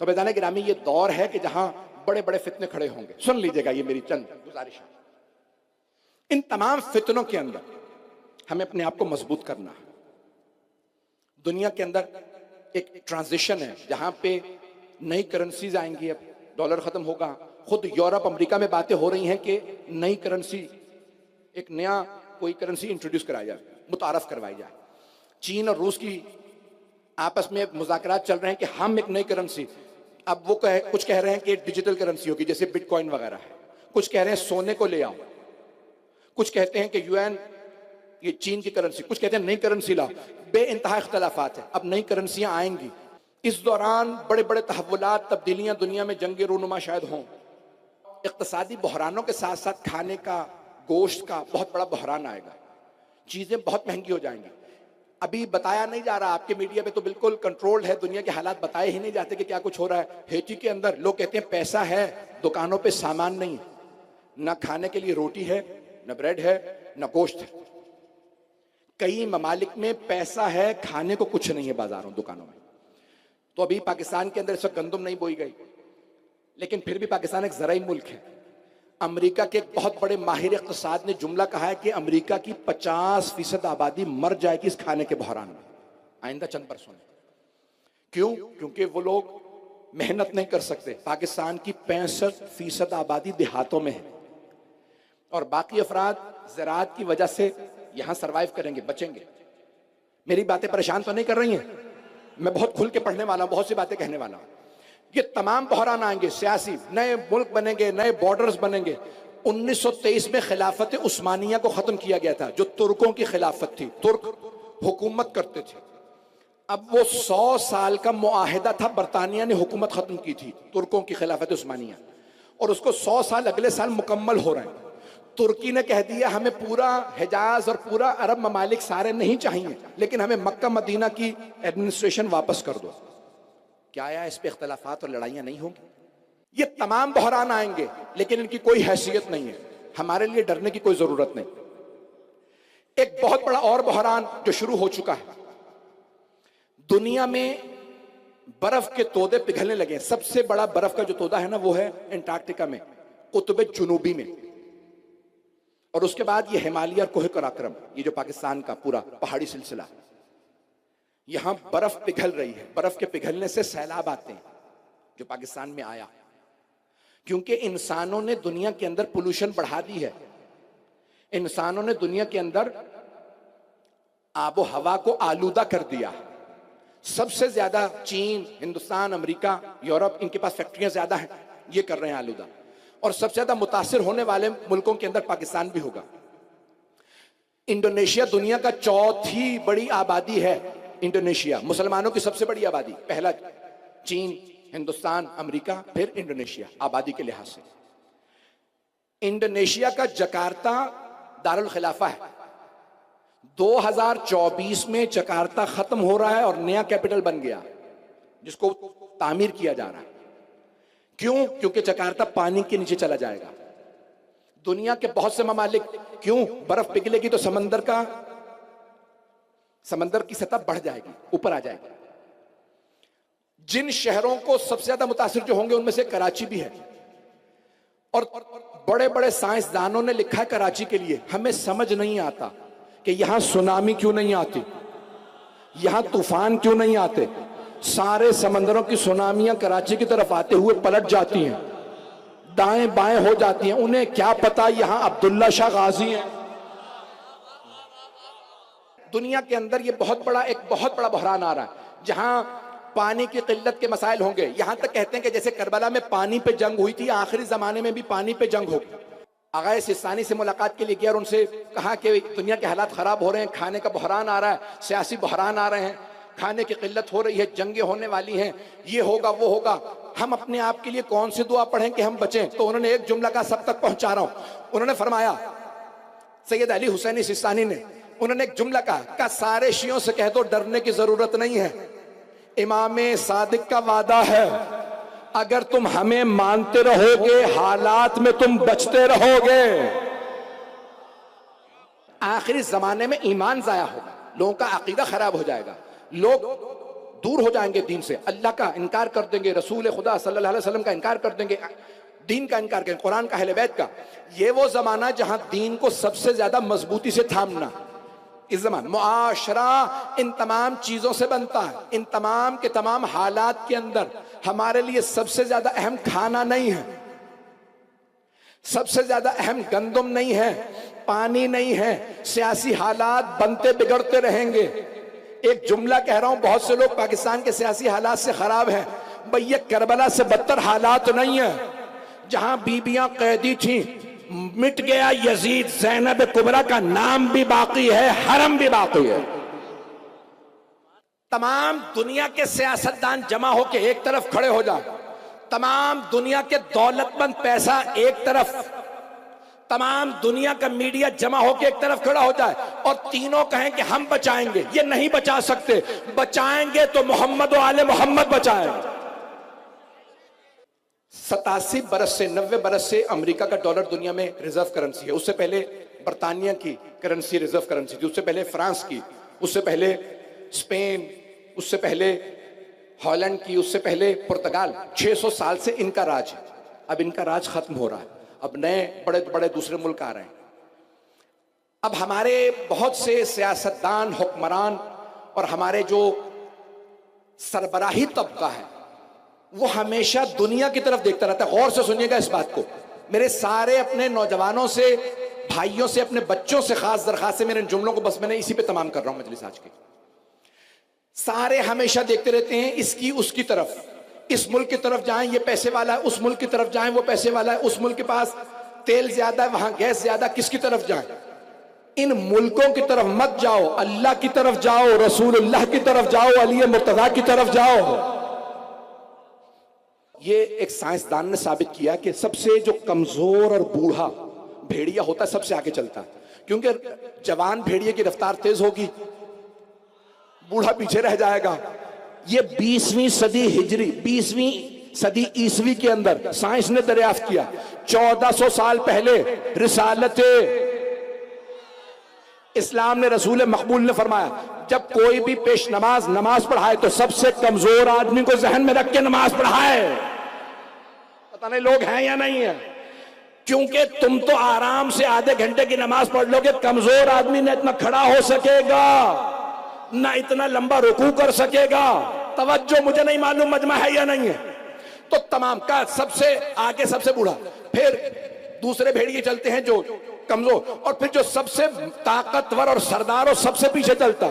تو بیزان گرامی یہ دور ہے کہ جہاں بڑے بڑے فتنے کھڑے ہوں گے. سن لیجئے گا یہ میری چند گزارش ہے. ان تمام فتنوں کے اندر ہمیں اپنے آپ کو مضبوط کرنا ہے. دنیا کے اندر ایک ٹرانزیشن ہے جہاں پہ نئی کرنسیز آئیں گی. اب ڈالر ختم ہوگا. خود یورپ امریکہ میں باتیں ہو رہی ہیں کہ نئی کرنسی, ایک نیا کوئی کرنسی انٹروڈیوس کرائی جائے, متعارف کروائی جائے. چین اور روس کی آپس میں مذاکرات چل رہے ہیں کہ ہم ایک نئی کرنسی, اب وہ کچھ کہہ رہے ہیں کہ ڈیجیٹل کرنسی ہوگی جیسے بٹ کوائن وغیرہ ہے, کچھ کہہ رہے ہیں سونے کو لے آؤ, کچھ کہتے ہیں کہ یو این یہ چین کی کرنسی, کچھ کہتے ہیں نئی کرنسی لاؤ. بے انتہا اختلافات ہیں. اب نئی کرنسیاں آئیں گی. اس دوران بڑے بڑے تحولات, تبدیلیاں دنیا میں جنگ رونما شاید ہوں. اقتصادی بحرانوں کے ساتھ ساتھ کھانے کا, گوشت کا بہت بڑا بحران آئے گا. چیزیں بہت مہنگی ہو جائیں گی. ابھی بتایا نہیں جا رہا, آپ کے میڈیا پہ تو بالکل کنٹرولڈ ہے, دنیا کے حالات بتائے ہی نہیں جاتے کہ کیا کچھ ہو رہا ہے. ہیٹی کے اندر لوگ کہتے ہیں پیسہ ہے, دکانوں پہ سامان نہیں, نہ کھانے کے لیے روٹی ہے, نہ بریڈ ہے, نہ گوشت ہے. کئی ممالک میں پیسہ ہے, کھانے کو کچھ نہیں ہے بازاروں دکانوں میں. تو ابھی پاکستان کے اندر اس وقت گندم نہیں بوئی گئی, لیکن پھر بھی پاکستان ایک زرعی ملک ہے. امریکہ کے ایک بہت بڑے ماہر اقتصاد نے جملہ کہا ہے کہ امریکہ کی 50% آبادی مر جائے گی اس کھانے کے بحران میں آئندہ چند برسوں میں. کیوں؟ کیونکہ وہ لوگ محنت نہیں کر سکتے. پاکستان کی 65% آبادی دیہاتوں میں ہے, اور باقی افراد زراعت کی وجہ سے یہاں سروائیو کریں گے, بچیں گے. میری باتیں پریشان تو نہیں کر رہی ہیں؟ میں بہت کھل کے پڑھنے والا ہوں, بہت سی باتیں کہنے والا ہوں. یہ تمام بحران آئیں گے, سیاسی, نئے ملک بنیں گے, نئے بارڈرز بنیں گے. 1923 میں خلافت عثمانیہ کو ختم کیا گیا تھا, جو ترکوں کی خلافت تھی. ترک حکومت کرتے تھے. اب وہ 100 سال کا معاہدہ تھا, برطانیہ نے حکومت ختم کی تھی ترکوں کی خلافت عثمانیہ, اور اس کو 100 سال اگلے سال مکمل ہو رہے ہیں. ترکی نے کہہ دیا ہمیں پورا حجاز اور پورا عرب ممالک سارے نہیں چاہیے, لیکن ہمیں مکہ مدینہ کی ایڈمنسٹریشن واپس کر دو. کیا آیا اس پہ اختلافات اور لڑائیاں نہیں ہوں گی؟ یہ تمام بحران آئیں گے, لیکن ان کی کوئی حیثیت نہیں ہے. ہمارے لیے ڈرنے کی کوئی ضرورت نہیں. ایک بہت بڑا اور بحران جو شروع ہو چکا ہے, دنیا میں برف کے تودے پگھلنے لگے. سب سے بڑا برف کا جو تودا ہے نا, وہ ہے انٹارکٹیکا میں, قطب جنوبی میں. اور اس کے بعد یہ ہمالیہ اور کوہ قراقرم, یہ جو پاکستان کا پورا پہاڑی سلسلہ, یہاں برف پگھل رہی ہے. برف کے پگھلنے سے سیلاب آتے ہیں, جو پاکستان میں آیا, کیونکہ انسانوں نے دنیا کے اندر پولوشن بڑھا دی ہے. انسانوں نے دنیا کے اندر آب و ہوا کو آلودہ کر دیا. سب سے زیادہ چین, ہندوستان, امریکہ, یورپ, ان کے پاس فیکٹریاں زیادہ ہیں, یہ کر رہے ہیں آلودہ. اور سب سے زیادہ متاثر ہونے والے ملکوں کے اندر پاکستان بھی ہوگا. انڈونیشیا دنیا کا 4تھی بڑی آبادی ہے. انڈونیشیا مسلمانوں کی سب سے بڑی آبادی, پہلا چین, ہندوستان, امریکہ, پھر انڈونیشیا آبادی کے لحاظ سے. انڈونیشیا کا جکارتہ دارالخلافہ ہے. 2024 میں جکارتہ ختم ہو رہا ہے اور نیا کیپٹل بن گیا, جس کو تعمیر کیا جا رہا ہے. کیوں؟ کیونکہ جکارتہ پانی کے نیچے چلا جائے گا. دنیا کے بہت سے ممالک, کیوں؟ برف پگھلے گی تو سمندر کی سطح بڑھ جائے گی, اوپر آ جائے گی. جن شہروں کو سب سے زیادہ متاثر جو ہوں گے ان میں سے کراچی بھی ہے. اور بڑے بڑے سائنسدانوں نے لکھا ہے کراچی کے لیے, ہمیں سمجھ نہیں آتا کہ یہاں سونامی کیوں نہیں آتی, یہاں طوفان کیوں نہیں آتے. سارے سمندروں کی سونامیاں کراچی کی طرف آتے ہوئے پلٹ جاتی ہیں, دائیں بائیں ہو جاتی ہیں. انہیں کیا پتا یہاں عبداللہ شاہ غازی ہیں. دنیا کے اندر یہ ایک بہت بڑا بحران آ رہا ہے, جہاں پانی کی قلت کے مسائل ہوں گے. یہاں تک کہتے ہیں کہ جیسے کربلا میں پانی پہ جنگ ہوئی تھی, آخری زمانے میں بھی پانی پہ جنگ ہوگی. آغا سستانی سے ملاقات کے لیے گیا اور ان سے کہا کہ دنیا کے حالات خراب ہو رہے ہیں, کھانے کا بحران آ رہا ہے, سیاسی بحران آ رہے ہیں, کھانے کی قلت ہو رہی ہے, جنگیں ہونے والی ہیں, یہ ہوگا وہ ہوگا, ہم اپنے آپ کے لیے کون سی دعا پڑھیں کہ ہم بچیں. تو انہوں نے ایک جملہ کہا, سب تک پہنچا رہا ہوں. انہوں نے فرمایا, سید علی حسینی سستانی نے, انہوں نے ایک جملہ کہا, سارے شیعوں سے کہہ دو ڈرنے کی ضرورت نہیں ہے, امام صادق کا وعدہ ہے, اگر تم ہمیں مانتے رہو گے حالات میں تم بچتے رہو گے. آخری زمانے میں ایمان ضائع ہوگا, لوگوں کا عقیدہ خراب ہو جائے گا, لوگ دور ہو جائیں گے دین سے، اللہ کا انکار کر دیں گے، رسول خدا صلی اللہ علیہ وسلم کا انکار کر دیں گے، دین کا انکار کریں، قرآن کا، اہل بیت کا. یہ وہ زمانہ جہاں دین کو سب سے زیادہ مضبوطی سے تھامنا. اس زمان معاشرہ ان تمام چیزوں سے بنتا ہے. ان تمام کے تمام حالات کے اندر ہمارے لیے سب سے زیادہ اہم کھانا نہیں ہے، سب سے زیادہ اہم گندم نہیں ہے، پانی نہیں ہے. سیاسی حالات بنتے بگڑتے رہیں گے. ایک جملہ کہہ رہا ہوں، بہت سے لوگ پاکستان کے سیاسی حالات سے خراب ہیں. بھئی یہ کربلا سے بدتر حالات نہیں ہیں، جہاں بیبیاں قیدی تھیں، مٹ گیا یزید، زینب کبریٰ کا نام بھی باقی ہے، حرم بھی باقی ہے. تمام دنیا کے سیاستدان جمع ہو کے ایک طرف کھڑے ہو جائیں، تمام دنیا کے دولت مند پیسہ ایک طرف، تمام دنیا کا میڈیا جمع ہو کے ایک طرف کھڑا ہو جائے اور تینوں کہیں کہ ہم بچائیں گے. یہ نہیں بچا سکتے. بچائیں گے تو محمد و آل محمد بچائیں. 87 برس سے 90 برس سے امریکہ کا ڈالر دنیا میں ریزرو کرنسی ہے. اس سے پہلے برطانیہ کی کرنسی ریزرو کرنسی تھی، اس سے پہلے فرانس کی، اس سے پہلے اسپین، اس سے پہلے ہالینڈ کی، اس سے پہلے پرتگال. 600 سال سے ان کا راج ہے. اب ان کا راج ختم ہو رہا ہے، اب نئے بڑے بڑے دوسرے ملک آ رہے ہیں. اب ہمارے بہت سے سیاستدان، حکمران اور ہمارے جو سربراہی طبقہ ہے وہ ہمیشہ دنیا کی طرف دیکھتا رہتا ہے. غور سے سنیے گا اس بات کو. میرے سارے اپنے نوجوانوں سے، بھائیوں سے، اپنے بچوں سے خاص درخواست ہے، میرے ان جملوں کو بس میں نے اسی پہ تمام کر رہا ہوں مجلس آج کی. سارے ہمیشہ دیکھتے رہتے ہیں اس کی اس کی طرف. اس ملک کی طرف جائیں یہ پیسے والا ہے، اس ملک کی طرف جائیں وہ پیسے والا ہے، اس ملک کے پاس تیل زیادہ ہے، وہاں گیس زیادہ، کس کی طرف جائیں؟ ان ملکوں کی طرف مت جاؤ، اللہ کی طرف جاؤ، رسول اللہ کی طرف جاؤ، علی مرتضیٰ کی طرف جاؤ. یہ ایک سائنسدان نے ثابت کیا کہ سب سے جو کمزور اور بوڑھا بھیڑیا ہوتا ہے سب سے آگے چلتا ہے، کیونکہ جوان بھیڑیے کی رفتار تیز ہوگی، بوڑھا پیچھے رہ جائے گا. یہ 20ویں صدی ہجری، 20ویں صدی عیسوی کے اندر سائنس نے دریافت کیا. 1400 سال پہلے رسالت اسلام نے، رسول مقبول نے فرمایا جب کوئی بھی پیش نماز پڑھائے تو سب سے کمزور آدمی کو ذہن میں رکھ کے نماز پڑھائے. پتہ نہیں لوگ ہیں یا نہیں ہیں، کیونکہ تم تو آرام سے آدھے گھنٹے کی نماز پڑھ لو گے، کمزور آدمی نہ اتنا کھڑا ہو سکے گا، نہ اتنا لمبا رکوع کر سکے گا. توجہ، مجھے نہیں معلوم مجمع ہے یا نہیں ہے. تو تمام کا سب سے آگے سب سے بوڑھا، پھر دوسرے بھیڑیے چلتے ہیں جو کمزور، اور پھر جو سب سے طاقتور اور سردار اور سب سے پیچھے چلتا،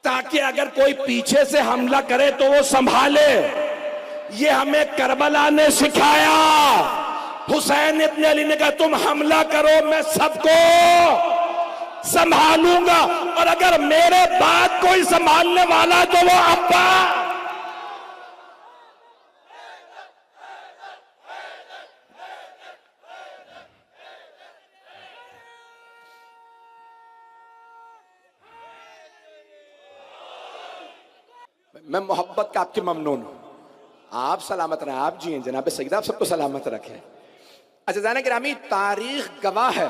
تاکہ اگر کوئی پیچھے سے حملہ کرے تو وہ سنبھالے. یہ ہمیں کربلا نے سکھایا. حسین ابن علی نے کہا تم حملہ کرو، میں سب کو سنبھالوں گا، اور اگر میرے بعد کوئی سنبھالنے والا تو وہ ابا. میں محبت کا آپ کے ممنون ہوں. آپ سلامت رہیں، آپ جی ہیں جناب سیدہ، آپ سب کو سلامت رکھیں. عزیزان گرامی، تاریخ گواہ ہے،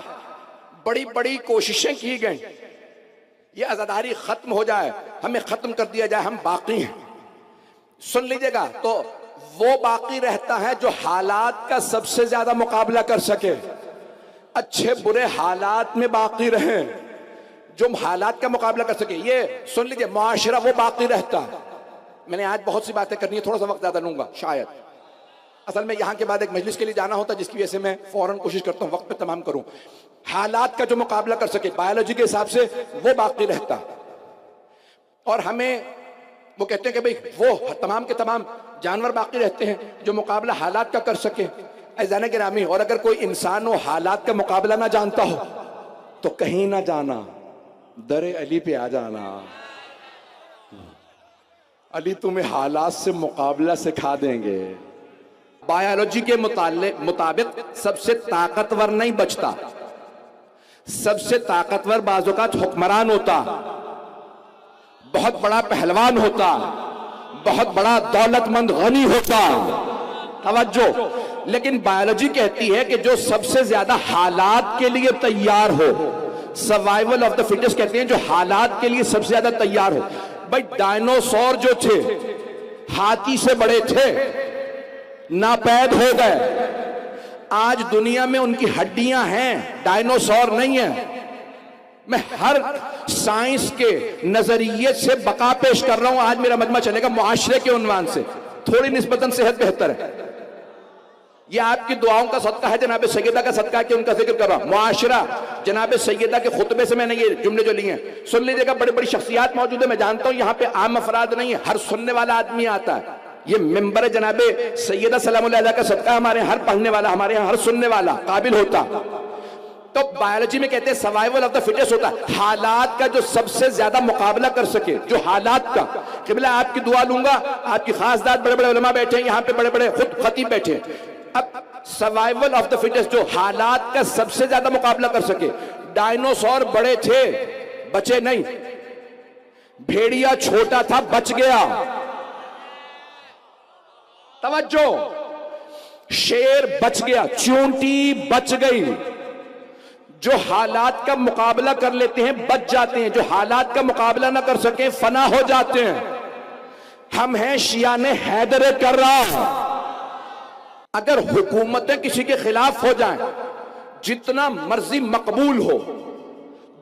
بڑی بڑی کوششیں کی گئیں یہ عزاداری ختم ہو جائے، ہمیں ختم کر دیا جائے، ہم باقی ہیں. سن لیجئے گا، تو وہ باقی رہتا ہے جو حالات کا سب سے زیادہ مقابلہ کر سکے، اچھے برے حالات میں باقی رہیں، جو حالات کا مقابلہ کر سکے. یہ سن لیجئے، معاشرہ وہ باقی رہتا ہے. میں نے آج بہت سی باتیں کرنی ہے، تھوڑا سا وقت زیادہ لوں گا شاید. اصل میں یہاں کے بعد ایک مجلس کے لیے جانا ہوتا ہے، جس کی وجہ سے میں فوراً کوشش کرتا ہوں وقت پہ تمام کروں. حالات کا جو مقابلہ کر سکے، بایولوجی کے حساب سے وہ باقی رہتا. اور ہمیں وہ کہتے ہیں کہ بھئی وہ تمام کے تمام جانور باقی رہتے ہیں جو مقابلہ حالات کا کر سکے. عزیزان گرامی، اور اگر کوئی انسان وہ حالات کا مقابلہ نہ جانتا ہو تو کہیں نہ جانا، در علی پہ آ جانا. علی تمہیں حالات سے مقابلہ سکھا دیں گے. بایولوجی کے مطابق سب سے طاقتور نہیں بچتا، سب سے طاقتور بعض اوقات حکمران ہوتا، بہت بڑا پہلوان ہوتا، بہت بڑا دولت مند غنی ہوتا. توجہ، لیکن بایولوجی کہتی ہے کہ جو سب سے زیادہ حالات کے لیے تیار ہو، سروائیول آف دا فٹس کہتے ہیں، جو حالات کے لیے سب سے زیادہ تیار ہو. بھائی ڈائنوسور جو تھے ہاتھی سے بڑے تھے، ناپید ہو گئے، آج دنیا میں ان کی ہڈیاں ہیں، ڈائنوسور نہیں ہیں۔ میں ہر سائنس کے نظریے سے بقا پیش کر رہا ہوں۔ آج میرا مجمع چلے گا معاشرے کے عنوان سے، تھوڑی نسبتاً صحت بہتر ہے، یہ آپ کی دعاؤں کا صدقہ ہے، جناب سیدہ کا صدقہ ہے کہ ان کا ذکر کر رہا ہوں۔ معاشرہ، جناب سیدہ کے خطبے سے میں نے یہ جملے جو لیے ہیں، سن لیجئے گا، بڑی بڑی شخصیات موجود ہیں، میں جانتا ہوں یہاں پہ عام افراد نہیں ہے، ہر سننے والا آدمی آتا ہے۔ یہ ممبر جناب سیدہ سلام اللہ علیہ کا صدقہ، ہمارے ہر پڑھنے والا، ہمارے ہر سننے والا قابل ہوتا۔ تو بایولوجی میں کہتے ہیں سروائیول آف دا فٹیسٹ ہوتا ہے، حالات کا جو سب سے زیادہ مقابلہ کر سکے، جو حالات کا۔ قبلہ آپ کی دعا لوں گا، آپ کی خاص داد، بڑے بڑے علماء بیٹھے ہیں یہاں پہ، بڑے بڑے خود خطیب بیٹھے ہیں۔ اب سروائیول آف دا فٹیسٹ، جو حالات کا سب سے زیادہ مقابلہ کر سکے۔ ڈائنوسور بڑے تھے، بچے نہیں۔ بھیڑیا چھوٹا تھا، بچ گیا۔ توجہ، شیر بچ گیا، چونٹی بچ گئی۔ جو حالات کا مقابلہ کر لیتے ہیں بچ جاتے ہیں، جو حالات کا مقابلہ نہ کر سکیں فنا ہو جاتے ہیں۔ ہم ہیں شیعان حیدر کرار۔ اگر حکومتیں کسی کے خلاف ہو جائیں، جتنا مرضی مقبول ہو،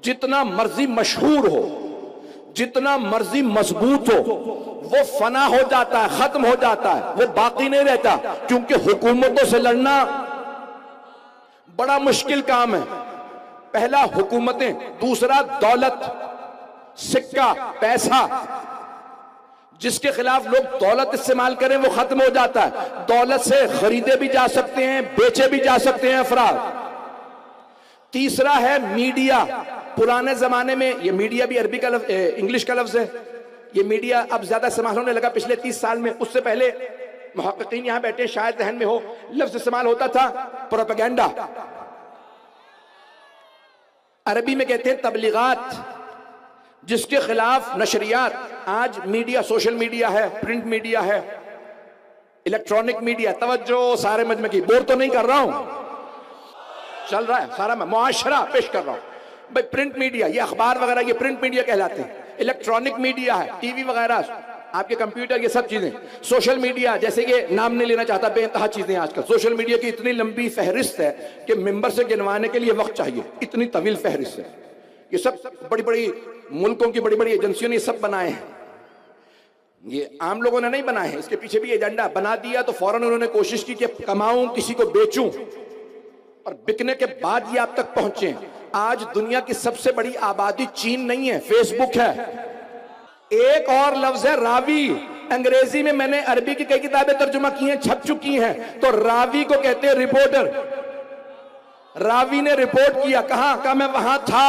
جتنا مرضی مشہور ہو، جتنا مرضی مضبوط ہو، وہ فنا ہو جاتا ہے، ختم ہو جاتا ہے، وہ باقی نہیں رہتا، کیونکہ حکومتوں سے لڑنا بڑا مشکل کام ہے۔ پہلا حکومتیں، دوسرا دولت، سکہ، پیسہ۔ جس کے خلاف لوگ دولت استعمال کریں وہ ختم ہو جاتا ہے۔ دولت سے خریدے بھی جا سکتے ہیں، بیچے بھی جا سکتے ہیں افراد۔ تیسرا ہے میڈیا۔ پرانے زمانے میں، یہ میڈیا بھی عربی کا لفظ، انگلش کا لفظ ہے، یہ میڈیا اب زیادہ استعمال ہونے لگا پچھلے 30 سال میں۔ اس سے پہلے محققین یہاں بیٹھے شاید ذہن میں ہو، لفظ استعمال ہوتا تھا پروپیگنڈا، عربی میں کہتے ہیں تبلیغات، جس کے خلاف نشریات۔ آج میڈیا، سوشل میڈیا ہے، پرنٹ میڈیا ہے، الیکٹرانک میڈیا۔ توجہ سارے مجمع کی، بور تو نہیں کر رہا ہوں، چل رہا ہے سارا، میں معاشرہ پیش کر رہا ہوں۔ بھئی پرنٹ میڈیا، یہ اخبار وغیرہ، یہ پرنٹ میڈیا کہلاتے ہیں۔ الیکٹرانک میڈیا ہے، ٹی وی وغیرہ، آپ کے کمپیوٹر، یہ سب چیزیں۔ سوشل میڈیا، جیسے کہ نام نہیں لینا چاہتا، بے انتہا چیزیں آج کل۔ سوشل میڈیا کی اتنی لمبی فہرست ہے کہ ممبر سے گنوانے کے لیے وقت چاہیے، اتنی طویل فہرست ہے۔ یہ سب بڑی بڑی ملکوں کی بڑی بڑی ایجنسیوں نے یہ سب بنائے ہیں، یہ عام لوگوں نے نہیں بنائے ہیں، اس کے پیچھے بھی ایجنڈا بنا دیا تو فوراً انہوں نے کوشش کی کہ کماؤں، کسی کو بیچوں، اور بکنے کے بعد یہ آپ تک پہنچے۔ آج دنیا کی سب سے بڑی آبادی چین نہیں ہے، فیس بک ہے۔ ایک اور لفظ ہے راوی، انگریزی میں نے عربی کی کئی کتابیں ترجمہ کی ہیں، چھپ چکی ہیں، تو راوی کو کہتے ہیں رپورٹر۔ راوی نے رپورٹ کیا، کہاں؟ کہا میں وہاں تھا۔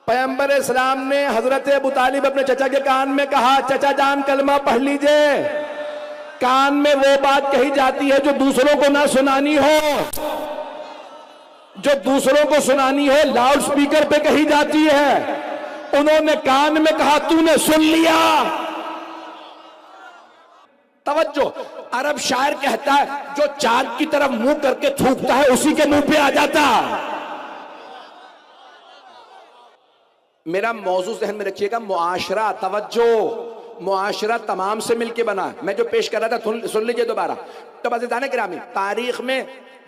پیغمبر اسلام نے حضرت ابو طالب اپنے چچا کے کان میں کہا، چچا جان کلمہ پڑھ لیجئے۔ کان میں وہ بات کہی جاتی ہے جو دوسروں کو نہ سنانی ہو، جو دوسروں کو سنانی ہو لاؤڈ سپیکر پہ کہی جاتی ہے۔ انہوں نے کان میں کہا، تو نے سن لیا۔ توجہ، عرب شاعر کہتا ہے جو چاند کی طرف منہ کر کے تھوکتا ہے اسی کے منہ پہ آ جاتا۔ میرا موضوع ذہن میں رکھیے گا، معاشرہ۔ توجہ، معاشرہ تمام سے مل کے بنا ہے۔ میں جو پیش کر رہا تھا سن لیجئے دوبارہ۔ تو عزیزان گرامی، تاریخ میں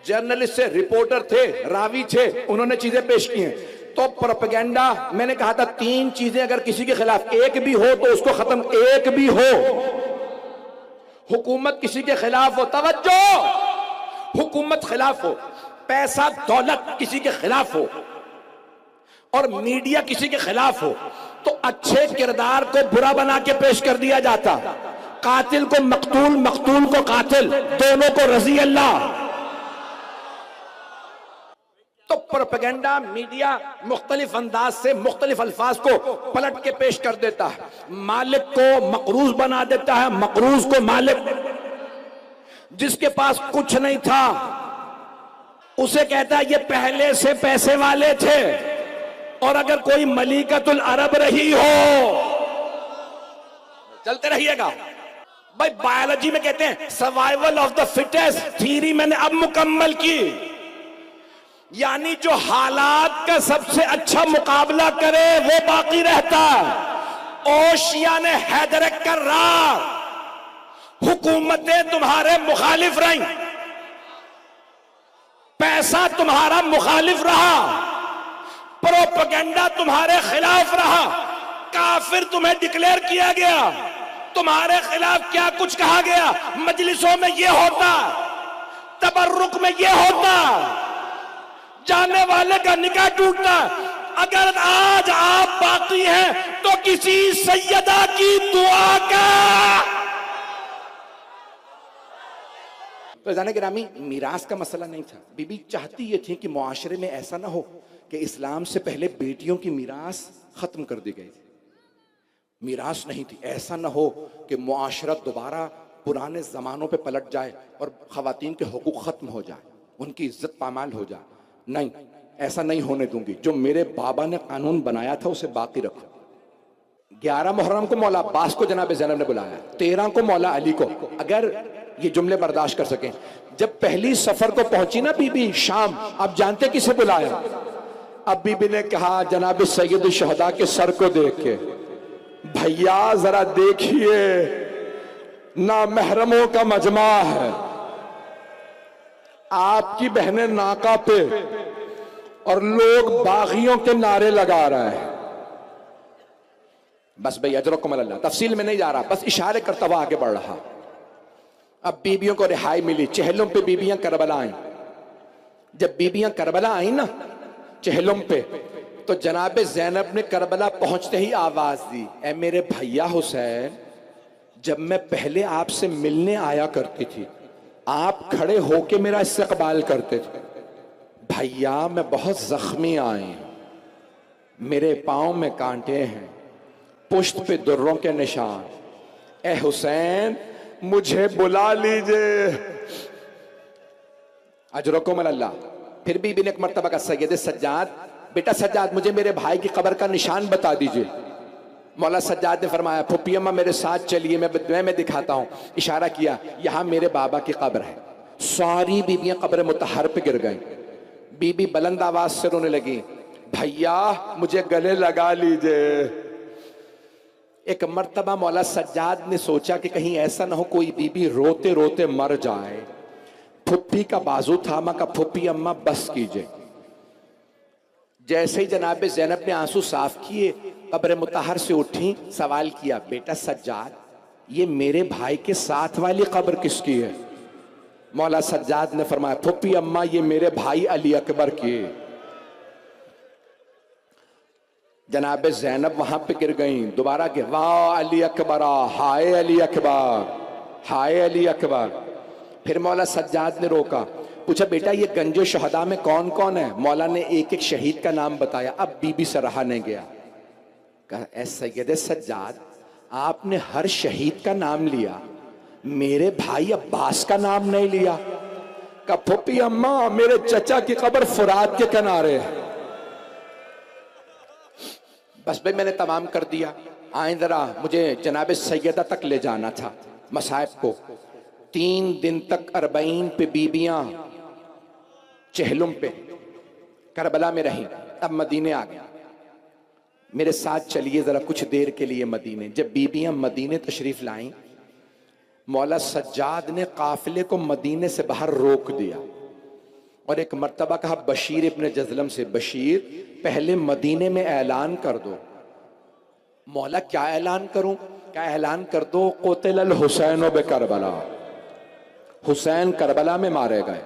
جرنلسٹ سے، رپورٹر تھے، راوی تھے، انہوں نے چیزیں پیش کی ہیں۔ تو پروپیگنڈا، میں نے کہا تھا 3 چیزیں اگر کسی کے خلاف ایک بھی ہو تو اس کو ختم، ایک بھی ہو۔ حکومت کسی کے خلاف ہو، توجہ، حکومت خلاف ہو، پیسہ دولت کسی کے خلاف ہو، اور میڈیا کسی کے خلاف ہو، تو اچھے کردار کو برا بنا کے پیش کر دیا جاتا، قاتل کو مقتول، مقتول کو قاتل، دونوں کو رضی اللہ۔ تو پروپیگنڈا، میڈیا مختلف انداز سے مختلف الفاظ کو پلٹ کے پیش کر دیتا ہے، مالک کو مقروض بنا دیتا ہے، مقروض کو مالک۔ جس کے پاس کچھ نہیں تھا اسے کہتا ہے یہ پہلے سے پیسے والے تھے، اور اگر کوئی ملیکۃ العرب رہی ہو، چلتے رہیے گا بھائی، بایولوجی میں کہتے ہیں survival of the fittest theory میں نے اب مکمل کی، یعنی جو حالات کا سب سے اچھا مقابلہ کرے وہ باقی رہتا ہے۔ اوشیا نے حیدر کرار حکومتیں تمہارے مخالف رہیں، پیسہ تمہارا مخالف رہا، پروپیگنڈا تمہارے خلاف رہا، کافر تمہیں ڈکلیئر کیا گیا، تمہارے خلاف کیا کچھ کہا گیا، مجلسوں میں یہ ہوتا، تبرک میں یہ ہوتا، جانے والے کا نکاح ٹوٹتا۔ اگر آج آپ باقی ہیں تو کسی سیدہ کی دعا کا۔ تو جانے گرامی، میراث کا مسئلہ نہیں تھا، بی بی چاہتی یہ تھی کہ معاشرے میں ایسا نہ ہو کہ اسلام سے پہلے بیٹیوں کی میراث ختم کر دی گئی تھی، میراث نہیں تھی، ایسا نہ ہو کہ معاشرہ دوبارہ پرانے زمانوں پہ پلٹ جائے اور خواتین کے حقوق ختم ہو جائے، ان کی عزت پامال ہو جائے۔ نہیں، ایسا نہیں ہونے دوں گی، جو میرے بابا نے قانون بنایا تھا اسے باقی رکھو۔ 11 محرم کو مولا عباس کو جناب زینب نے بلایا، 13 کو مولا علی کو، اگر یہ جملے برداشت کر سکیں۔ جب پہلی سفر کو پہنچی نا بی بی شام، اب جانتے کسے بلایا؟ اب بی بی نے کہا جناب سید الشہداء کے سر کو دیکھ کے، بھیا ذرا دیکھیے نامحرموں کا مجمع ہے، آپ کی بہنیں ناکا پہ اور لوگ باغیوں کے نعرے لگا رہے ہیں۔ بس بھئی اجرکم اللہ، تفصیل میں نہیں جا رہا، بس اشارے کرتا ہوا آگے بڑھ رہا۔ اب بیبیوں کو رہائی ملی، چہلم پہ بیبیاں کربلا آئیں۔ جب بیبیاں کربلا آئیں نا چہلم پہ، تو جناب زینب نے کربلا پہنچتے ہی آواز دی، اے میرے بھیا حسین، جب میں پہلے آپ سے ملنے آیا کرتی تھی آپ کھڑے ہو کے میرا استقبال کرتے تھے، بھیا میں بہت زخمی آئی ہوں، میرے پاؤں میں کانٹے ہیں، پشت پہ دروں کے نشان، اے حسین مجھے بلا لیجئے۔ اجرکم اللہ۔ پھر بھی ایک مرتبہ کا سید سجاد، بیٹا سجاد مجھے میرے بھائی کی قبر کا نشان بتا دیجئے۔ مولا سجاد نے فرمایا پھپھی اماں میرے ساتھ چلیے، میں دکھاتا ہوں۔ اشارہ کیا یہاں میرے بابا کی قبر ہے۔ ساری بیبیاں قبر مطہر پہ گر گئیں۔ بی بی بلند آواز سے رونے لگی، بھیا مجھے گلے لگا لیجئے۔ ایک مرتبہ مولا سجاد نے سوچا کہ کہیں ایسا نہ ہو کوئی بی بی روتے روتے مر جائے، پھپھی کا بازو تھاما کا پھپھی اماں بس کیجئے۔ جیسے ہی جناب زینب نے آنسو صاف کیے، قبر مطہر سے اٹھیں، سوال کیا بیٹا سجاد یہ میرے بھائی کے ساتھ والی قبر کس کی ہے؟ مولا سجاد نے فرمایا پھپھی اماں یہ میرے بھائی علی اکبر کی۔ جناب زینب وہاں پہ گر گئیں، دوبارہ کہ واہ علی اکبر، ہائے علی اکبر، ہائے علی اکبر۔ پھر مولا سجاد نے روکا، پوچھا بیٹا یہ گنج شہداء میں کون کون ہے؟ مولا نے ایک ایک شہید کا نام بتایا۔ اب بی بی سے رہا نہیں گیا، کہا اے سید سجاد آپ نے ہر شہید کا نام لیا، میرے بھائی عباس کا نام نہیں لیا۔ کہا پھپھی اماں میرے چچا کی قبر فرات کے کنارے ہے۔ بس بھئی میں نے تمام کر دیا، آئیں ذرا مجھے جناب سیدہ تک لے جانا تھا مصائب کو۔ 3 دن تک 40 پہ بیبیاں چہلم پہ کربلا میں رہیں۔ اب مدینے آ گیا، میرے ساتھ چلیے ذرا کچھ دیر کے لیے مدینے۔ جب بیبیاں مدینے تشریف لائیں، مولا سجاد نے قافلے کو مدینے سے باہر روک دیا اور ایک مرتبہ کہا بشیر ابن جزلم سے، بشیر پہلے مدینے میں اعلان کر دو۔ مولا کیا اعلان کروں؟ کیا اعلان کر دو قتل الحسین بکربلا، حسین کربلا میں مارے گئے۔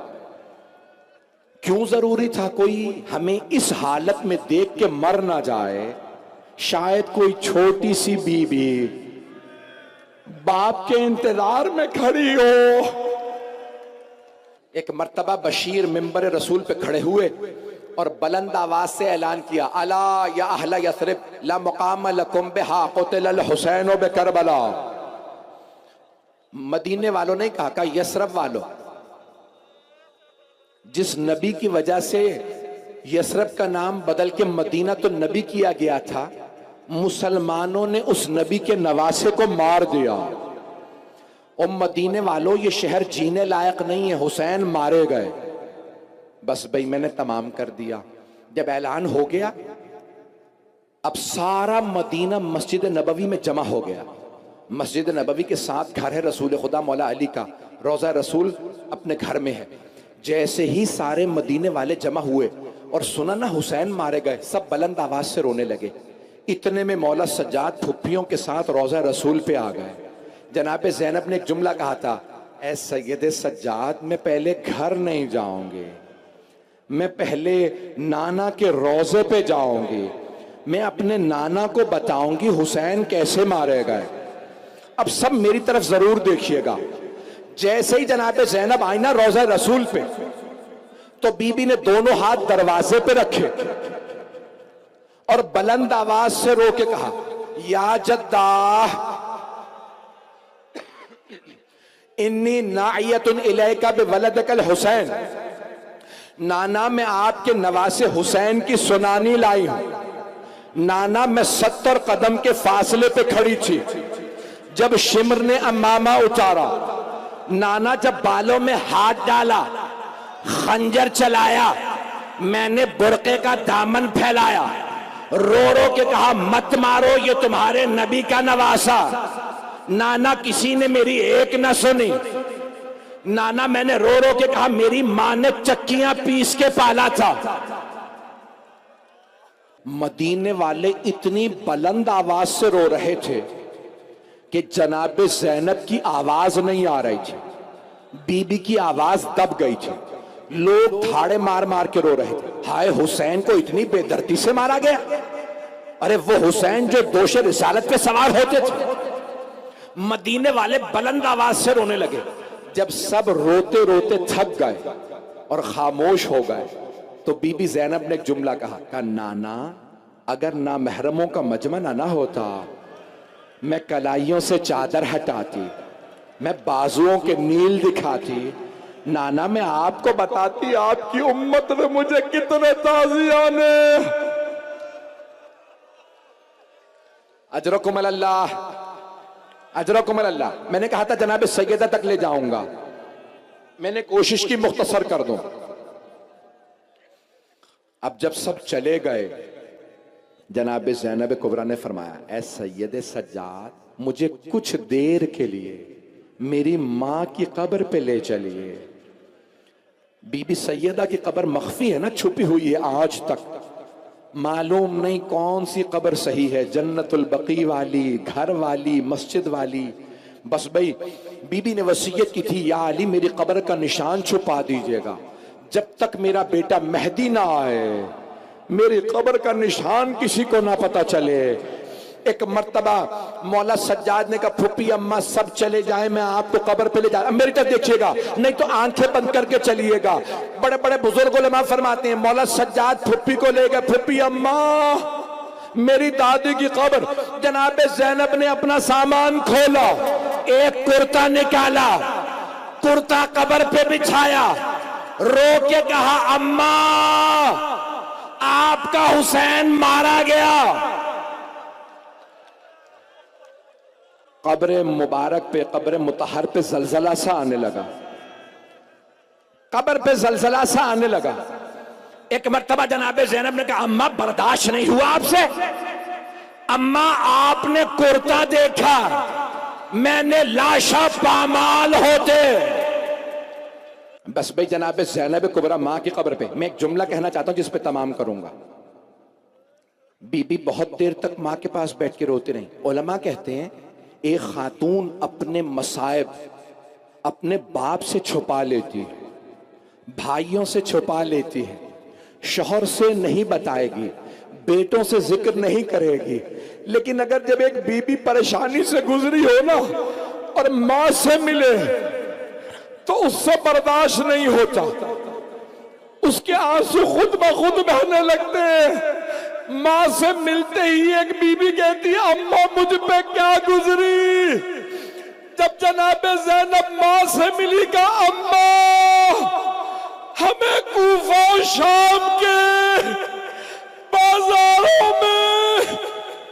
کیوں ضروری تھا کوئی ہمیں اس حالت میں دیکھ کے مر نہ جائے؟ شاید کوئی چھوٹی سی بی بی باپ کے انتظار میں کھڑی ہو۔ ایک مرتبہ بشیر منبر رسول پہ کھڑے ہوئے اور بلند آواز سے اعلان کیا الا یا اہل یثرب لا مقام لکم بہا قتل الحسین بکربلا۔ مدینے والوں نے کہا یثرب والوں، جس نبی کی وجہ سے یثرب کا نام بدل کے مدینہ تو نبی کیا گیا تھا، مسلمانوں نے اس نبی کے نواسے کو مار دیا۔ اور مدینے والوں یہ شہر جینے لائق نہیں ہے، حسین مارے گئے۔ بس بھئی میں نے تمام کر دیا۔ جب اعلان ہو گیا اب سارا مدینہ مسجد نبوی میں جمع ہو گیا. مسجد نبوی کے ساتھ گھر ہے رسول خدا مولا علی کا, روضہ رسول اپنے گھر میں ہے. جیسے ہی سارے مدینے والے جمع ہوئے اور سنا نا حسین مارے گئے, سب بلند آواز سے رونے لگے. اتنے میں مولا سجاد پھپھیوں کے ساتھ روضہ رسول پہ آ گئے. جناب زینب نے ایک جملہ کہا تھا, اے سید سجاد میں پہلے گھر نہیں جاؤں گی, میں پہلے نانا کے روضے پہ جاؤں گی, میں اپنے نانا کو بتاؤں گی حسین کیسے مارے گئے. اب سب میری طرف ضرور دیکھیے گا. جیسے ہی جناب زینب آئی نا روضہ رسول پہ, تو بی بی نے دونوں ہاتھ دروازے پہ رکھے اور بلند آواز سے رو کے کہا, یا جدہ انی ناعیت الیک بولدک الحسین, نانا میں آپ کے نواسے حسین کی سنانی لائی ہوں. نانا میں 70 قدم کے فاصلے پہ کھڑی تھی جب شمر نے امامہ اتارا. نانا جب بالوں میں ہاتھ ڈالا, خنجر چلایا, میں نے برقعے کا دامن پھیلایا, رو رو کے کہا مت مارو یہ تمہارے نبی کا نواسا. نانا کسی نے میری ایک نہ سنی. نانا میں نے رو رو کے کہا میری ماں نے چکیاں پیس کے پالا تھا. مدینے والے اتنی بلند آواز سے رو رہے تھے کہ جناب زینب کی آواز نہیں آ رہی تھی, بی بی کی آواز دب گئی تھی. لوگ تھاڑے مار مار کے رو رہے تھے, ہائے حسین کو اتنی بے دردی سے مارا گیا. ارے وہ حسین جو دوش رسالت پہ سوار ہوتے تھے. مدینے والے بلند آواز سے رونے لگے. جب سب روتے روتے تھک گئے اور خاموش ہو گئے تو بی بی زینب نے ایک جملہ کہا, نانا اگر نامحرموں کا مجمع نہ ہوتا میں کلائیوں سے چادر ہٹاتی, میں بازوؤں کے نیل دکھاتی. نانا میں آپ کو بتاتی آپ کی امت نے مجھے کتنے تازیانے. اجرکم اللہ, اجرکم اللہ. میں نے کہا تھا جناب سیدہ تک لے جاؤں گا, میں نے کوشش کی مختصر کر دوں. اب جب سب چلے گئے جناب زینب کبریٰ نے فرمایا, اے سید سجاد مجھے کچھ دیر کے لیے میری ماں کی قبر پہ لے چلیے. بی بی سیدہ کی قبر مخفی ہے نا, چھپی ہوئی ہے آج تک. معلوم نہیں کون سی قبر صحیح ہے, جنت البقیع والی, گھر والی, مسجد والی. بس بھئی بی بی نے وصیت کی تھی, یا علی میری قبر کا نشان چھپا دیجئے گا, جب تک میرا بیٹا مہدی نہ آئے میری قبر کا نشان کسی کو نہ پتا چلے. ایک مرتبہ مولا سجاد نے کہا پھپھی اماں سب چلے جائیں, میں آپ کو قبر پہ لے جا, میری طرف دیکھیے گا نہیں تو آنکھیں بند کر کے چلیے گا. بڑے بڑے بزرگ علماء فرماتے ہیں مولا سجاد پھپھی کو لے گئے, پھپھی اماں میری دادی کی قبر. جناب زینب نے اپنا سامان کھولا, ایک کرتا نکالا, کرتا قبر پہ بچھایا, رو کے کہا اماں آپ کا حسین مارا گیا. قبر مبارک پہ, قبر مطہر پہ زلزلہ سا آنے لگا, قبر پہ زلزلہ سا آنے لگا. ایک مرتبہ جناب زینب نے کہا اماں برداشت نہیں ہوا آپ سے, اماں آپ نے کرتا دیکھا, میں نے لاشا پامال ہوتے. بس بھئی جناب زینب کبریٰ ماں کی قبر پہ میں ایک جملہ کہنا چاہتا ہوں جس پہ تمام کروں گا. بی بی بہت دیر تک ماں کے پاس بیٹھ کے روتے رہی. علماء کہتے ہیں ایک خاتون اپنے مصائب اپنے باپ سے چھپا لیتی ہے, بھائیوں سے چھپا لیتی ہے, شوہر سے نہیں بتائے گی, بیٹوں سے ذکر نہیں کرے گی. لیکن اگر جب ایک بی بی پریشانی سے گزری ہو نا اور ماں سے ملے تو اس سے برداشت نہیں ہوتا, اس کے آنسو خود بخود بہنے لگتے ہیں. ماں سے ملتے ہی ایک بی بی کہتی ہے اماں مجھ پہ کیا گزری. جب جناب زینب ماں سے ملی کا اماں ہمیں کوفہ و شام کے بازاروں میں